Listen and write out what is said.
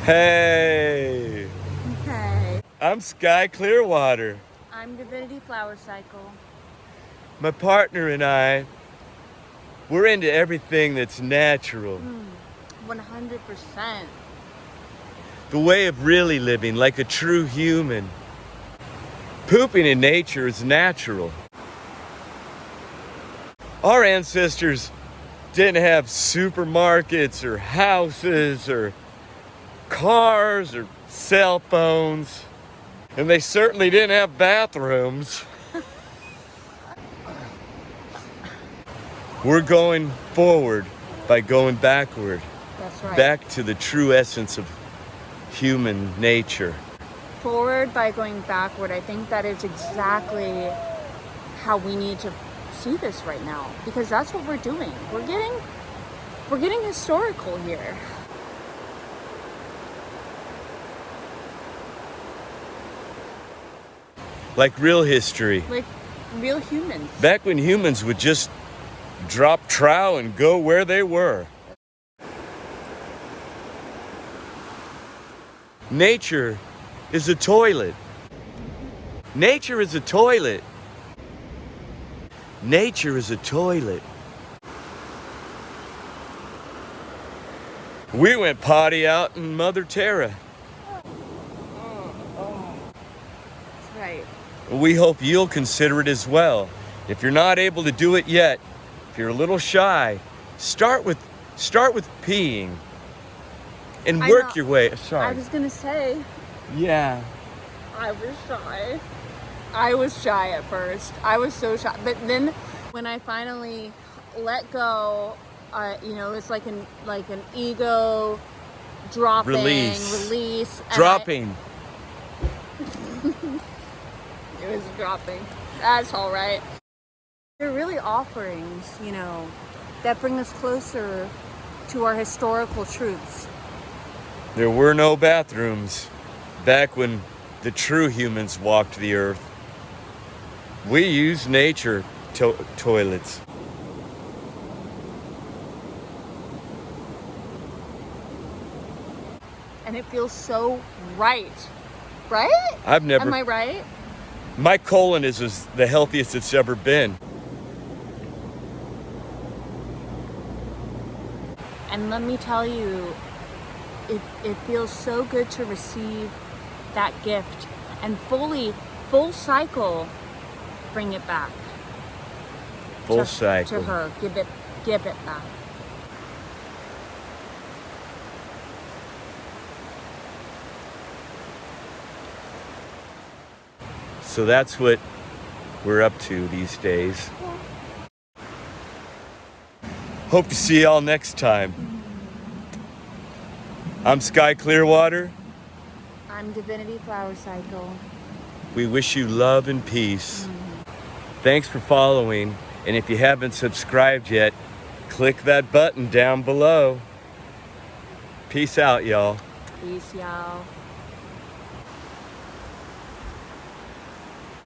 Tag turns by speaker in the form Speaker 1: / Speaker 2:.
Speaker 1: Hey!
Speaker 2: Okay.
Speaker 1: I'm Sky Clearwater.
Speaker 2: I'm Divinity FlowerCycle.
Speaker 1: My partner and I, we're into everything that's natural.
Speaker 2: 100%.
Speaker 1: The way of really living like a true human. Pooping in nature is natural. Our ancestors didn't have supermarkets or houses or cars or cell phones, and they certainly didn't have bathrooms. We're going forward by going backward.
Speaker 2: That's right.
Speaker 1: Back to the true essence of human nature.
Speaker 2: Forward by going backward. I think that is exactly how we need to see this right now, because that's what we're doing. We're getting historical here.
Speaker 1: Like real history.
Speaker 2: Like real humans.
Speaker 1: Back when humans would just drop trow and go where they were. Nature is a toilet. Nature is a toilet. Nature is a toilet. We went potty out in Mother Terra.
Speaker 2: That's right.
Speaker 1: We hope you'll consider it as well. If you're not able to do it yet, if you're a little shy, start with peeing and work your way. Sorry.
Speaker 2: I was gonna say.
Speaker 1: Yeah.
Speaker 2: I was shy. I was shy at first. I was so shy. But then when I finally let go, it's like an ego dropping, release.
Speaker 1: Dropping.
Speaker 2: It was dropping. That's all right. They're really offerings, that bring us closer to our historical truths.
Speaker 1: There were no bathrooms back when the true humans walked the earth. We use nature toilets.
Speaker 2: And it feels so right. Right? Am I right?
Speaker 1: My colon is the healthiest it's ever been.
Speaker 2: And let me tell you, it feels so good to receive that gift and full cycle, bring it back.
Speaker 1: Full cycle.
Speaker 2: To her, give it back.
Speaker 1: So that's what we're up to these days. Hope to see y'all next time. I'm Sky Clearwater.
Speaker 2: I'm Divinity FlowerCycle.
Speaker 1: We wish you love and peace. Thanks for following. And if you haven't subscribed yet, click that button down below. Peace out, y'all.
Speaker 2: Peace, y'all.